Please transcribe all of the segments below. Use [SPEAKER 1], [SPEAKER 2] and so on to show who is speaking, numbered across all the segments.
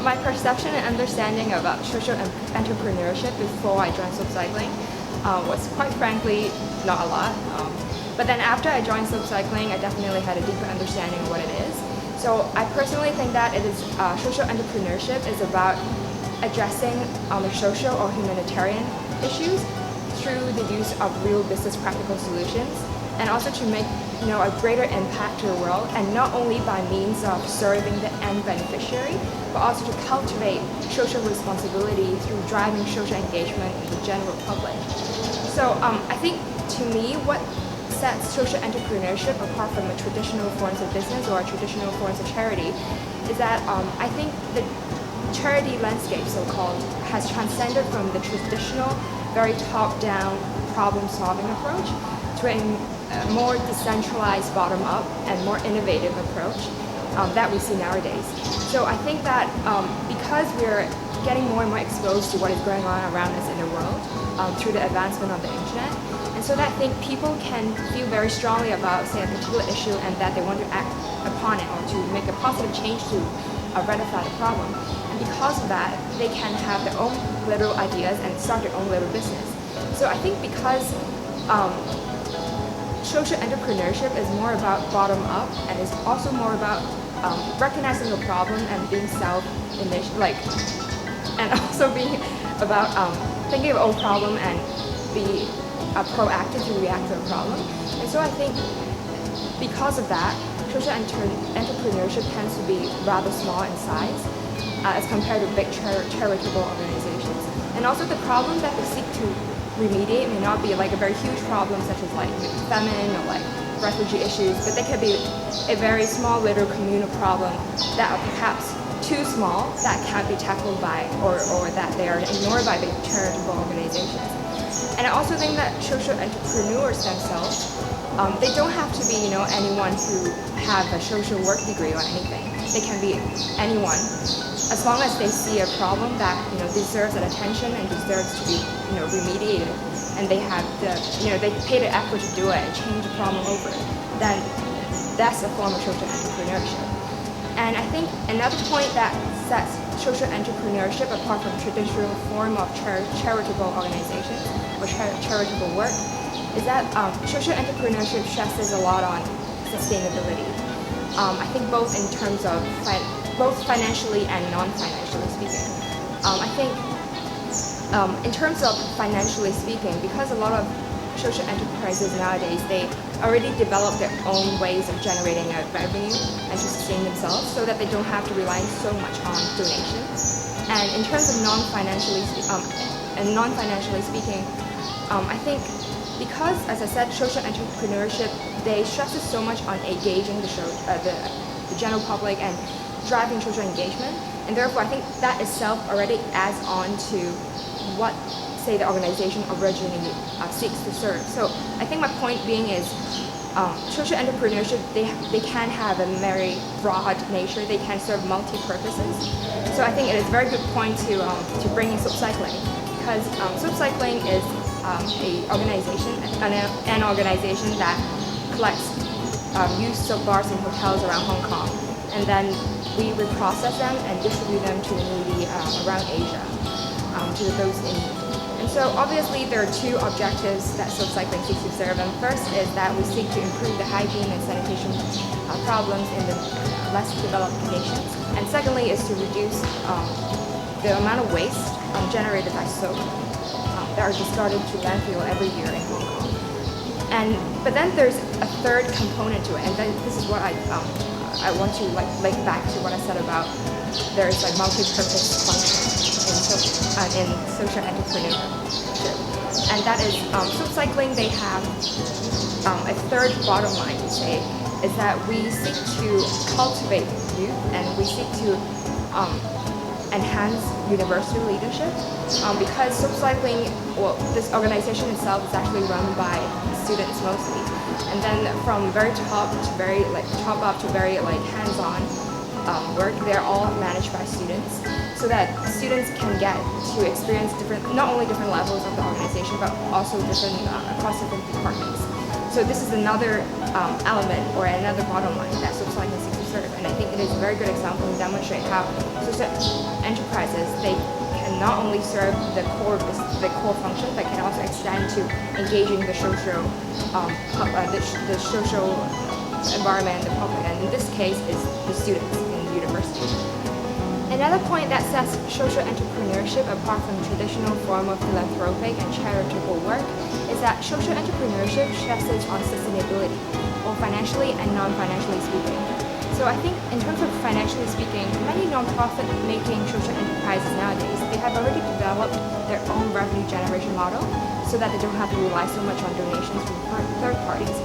[SPEAKER 1] My perception and understanding about social entrepreneurship before I joined Soap Cycling was quite frankly not a lot. But then after I joined Soap Cycling, I definitely had a deeper understanding of what it is. So I personally think that it is social entrepreneurship is about addressing the social or humanitarian issues through the use of real business practical solutions, and also to make a greater impact to the world, and not only by means of serving the end beneficiary, but also to cultivate social responsibility through driving social engagement in the general public. So I think to me what sets social entrepreneurship apart from the traditional forms of business or traditional forms of charity is that I think the charity landscape, so-called, has transcended from the traditional, very top-down problem-solving approach to a more decentralized, bottom-up, and more innovative approach that we see nowadays. So I think that because we're getting more and more exposed to what is going on around us in the world through the advancement of the internet, and so that I think people can feel very strongly about, say, a particular issue and that they want to act upon it or to make a positive change to rectify the problem. And because of that, they can have their own little ideas and start their own little business. So I think because social entrepreneurship is more about bottom up and is also more about recognizing a problem and being and also being about thinking of a problem and be proactive to react to a problem. And so I think because of that, social entrepreneurship tends to be rather small in size as compared to big charitable organizations. And also the problem that they seek to remediate may not be like a very huge problem such as like famine or like refugee issues, but they could be a very small little communal problem that are perhaps too small that can't be tackled by or that they are ignored by big charitable organizations. And I also think that social entrepreneurs themselves, they don't have to be anyone who have a social work degree or anything. They can be anyone, as long as they see a problem that deserves an attention and deserves to be remediated, and they have they pay the effort to do it and change the problem over, then that's a form of social entrepreneurship. And I think another point that sets social entrepreneurship apart from traditional form of charitable organizations or charitable work is that social entrepreneurship stresses a lot on sustainability. I think both in terms of both financially and non-financially speaking. I think in terms of financially speaking, because a lot of social enterprises nowadays, they already develop their own ways of generating a revenue and to sustain themselves so that they don't have to rely so much on donations. And in terms of non-financially speaking, I think because, as I said, social entrepreneurship, they stresses so much on engaging the general public and driving social engagement, and therefore I think that itself already adds on to what, say, the organization originally seeks to serve. So I think my point being is social entrepreneurship, they can have a very broad nature. They can serve multi-purposes. So I think it is a very good point to bring in Soap Cycling, because Soap Cycling is an organization that collects used soap bars in hotels around Hong Kong, and then we reprocess them and distribute them to the needy around Asia, to those in need. And so obviously there are two objectives that Soap Cycling seeks to serve. And first is that we seek to improve the hygiene and sanitation problems in the less developed nations. And secondly is to reduce the amount of waste generated by soap that are discarded to landfill every year in Hong Kong. But then there's a third component to it, and then this is what I want to link back to what I said about there's multi-purpose function in social entrepreneurship, and that is Soap Cycling. They have a third bottom line to say is that we seek to cultivate youth and we seek to enhance university leadership, because Soap Cycling, this organization itself is actually run by students mostly, and then from very top to very top up to very hands-on work, they're all managed by students, so that students can get to experience not only different levels of the organization, but also across different departments. So this is another element or another bottom line that Soap Cycling seeks to serve. And I think it is a very good example to demonstrate how social enterprises, they can not only serve the core function, but can also extend to engaging the social environment and the public. And in this case, is the students in the university. Another point that sets social entrepreneurship apart from traditional form of philanthropic and charitable work is that social entrepreneurship stresses on sustainability, both financially and non-financially speaking. So I think in terms of financially speaking, many non-profit making social enterprises nowadays, they have already developed their own revenue generation model so that they don't have to rely so much on donations from third parties.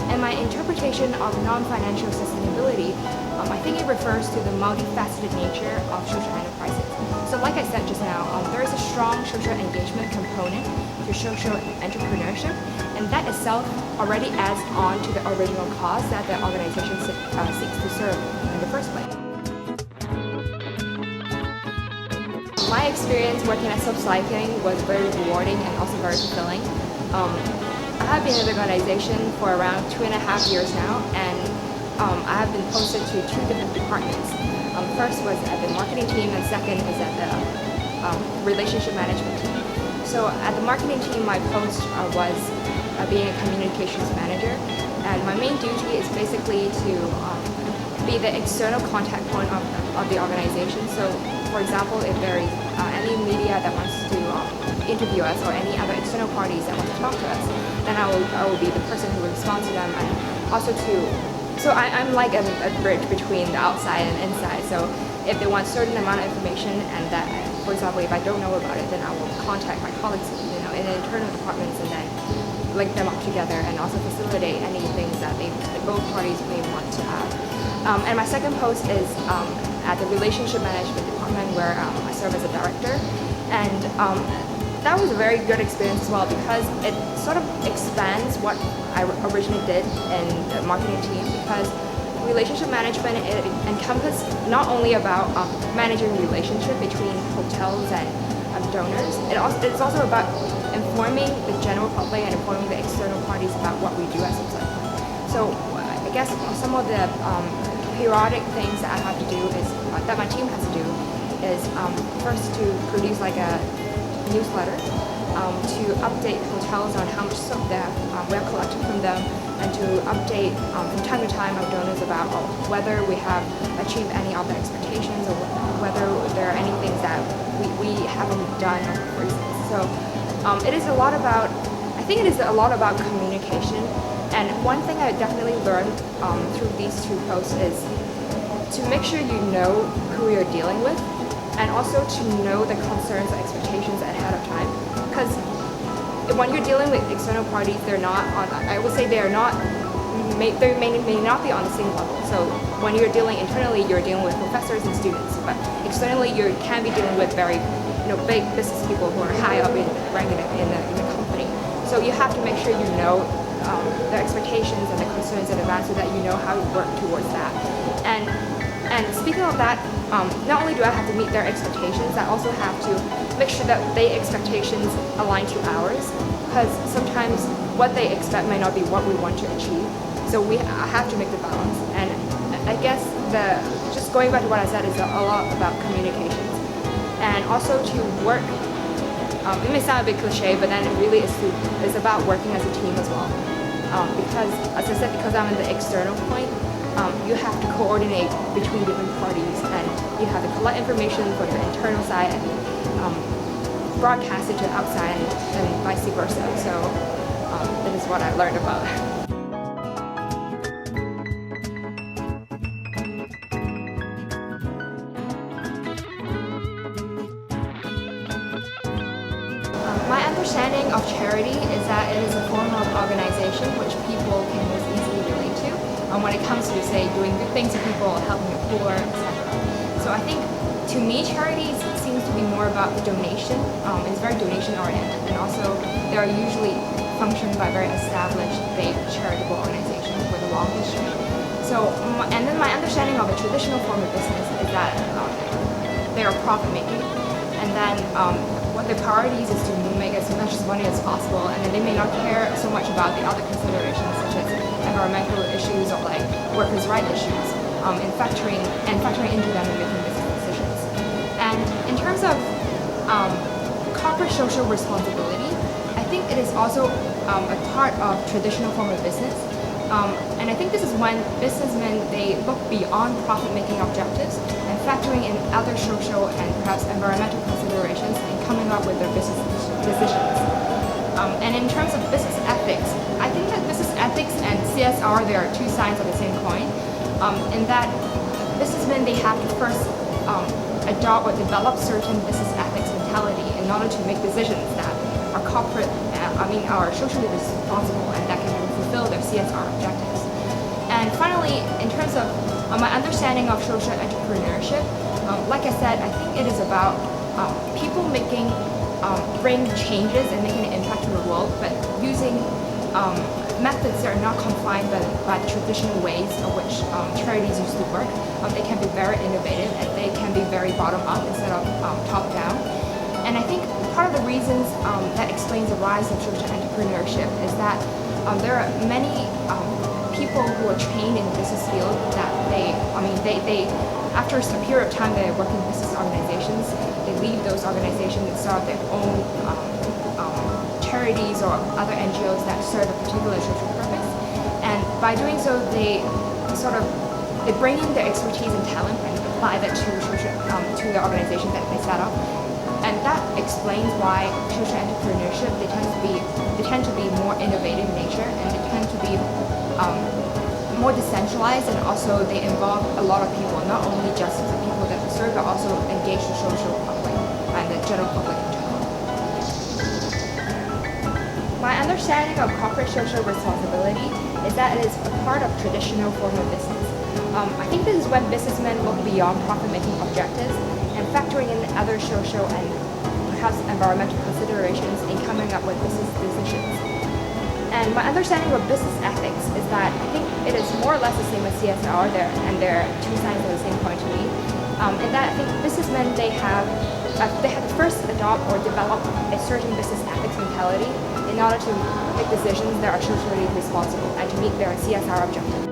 [SPEAKER 1] And my interpretation of non-financial sustainability, I think it refers to the multifaceted nature of social enterprises. So like I said just now, there is a strong social engagement component to social entrepreneurship, and that itself already adds on to the original cause that the organization seeks to serve in the first place. My experience working at Cycling was very rewarding and also very fulfilling. I have been in the organization for around 2.5 years now, and I have been posted to 2 different departments. First was at the marketing team, and second is at the relationship management team. So at the marketing team, my post was being a communications manager, and my main duty is basically to be the external contact point of the organization. So for example, if there is any media that wants to interview us or any other external parties that want to talk to us, then I will be the person who will respond to them, and also so I'm like a bridge between the outside and inside. So if they want a certain amount of information, and that, for example, if I don't know about it, then I will contact my colleagues, in the internal departments, and then link them up together and also facilitate any things that both parties may want to add. And my second post is at the relationship management department, where I serve as a director, and that was a very good experience as well, because it sort of expands what I originally did in the marketing team, because relationship management, it encompasses not only about managing relationship between hotels and donors, it's also about informing the general public and informing the external parties about what we do as a cycling. So I guess some of the periodic things that I have to do is, that my team has to do, is first to produce like a newsletter to update hotels on how much soap that we have collected from them, and to update from time to time our donors about whether we have achieved any of their expectations, or whether there are any things that we haven't done, for instance. So it is a lot about, I think it is a lot about communication. And one thing I definitely learned through these 2 posts is to make sure you know who you're dealing with, and also to know the concerns and expectations ahead of time. Because when you're dealing with external parties, they're not on, I would say they may not be on the same level. So when you're dealing internally, you're dealing with professors and students, but externally you can be dealing with very big business people who are high up in ranking in the company. So you have to make sure you know their expectations and the concerns in advance, so that you know how to work towards that. And speaking of that, not only do I have to meet their expectations, I also have to make sure that their expectations align to ours, because sometimes what they expect may not be what we want to achieve. So I have to make the balance. And I guess just going back to what I said, is a lot about communications, and also to work. It may sound a bit cliche, but then it really is about working as a team as well. Because, as I said, because I'm in the external point, you have to coordinate between different parties, and you have to collect information from the internal side and broadcast it to the outside, and vice versa. So that is what I learned about. My understanding of charity is that it is a form of organization which people can most easily relate to when it comes to, say, doing good things to people, helping the poor, etc. So I think, to me, charity seems to be more about donation. It's very donation-oriented, and also they are usually functioned by very established, big charitable organizations with a long history. So, and then my understanding of a traditional form of business is that they are profit-making, and then what their priorities is to make as much money as possible, and then they may not care so much about the other considerations, such as environmental issues or like workers' rights issues. in factoring into them and making business decisions. And in terms of corporate social responsibility, I think it is also a part of traditional form of business. And I think this is when businessmen, they look beyond profit-making objectives and factoring in other social and perhaps environmental considerations in coming up with their business decisions. And in terms of business ethics, I think that business ethics and CSR, they are two sides of the same coin, in that businessmen, they have to first adopt or develop certain business ethics mentality in order to make decisions that are are socially responsible and that can fulfill their CSR objectives. And finally, in terms of my understanding of social entrepreneurship, like I said, I think it is about people bring changes and making an impact to the world, but using methods that are not confined by the traditional ways in which charities used to work. They can be very innovative and they can be very bottom-up instead of top-down. And I think part of the reasons that explains the rise of social entrepreneurship is that there are many people who are trained in the business field that they after a period of time they work in business organizations, they leave those organizations and start their own charities or other NGOs that serve a particular social purpose. And by doing so, they bring in their expertise and talent and apply that to the organization that they set up. And that explains why social entrepreneurship, they tend to be more innovative in nature, and they tend to be more decentralized, and also they involve a lot of people, not only just the people that they serve, but also engage the social public and the general public in general. My understanding of corporate social responsibility is that it is a part of traditional form of business. I think this is when businessmen look beyond profit-making objectives and factoring in other social and perhaps environmental considerations in coming up with business decisions. And my understanding of business ethics is that I think it is more or less the same as CSR, and they're two sides of the same coin to me. In that I think businessmen, they have to first adopt or develop a certain business ethics mentality in order to make decisions that are socially responsible and to meet their CSR objectives.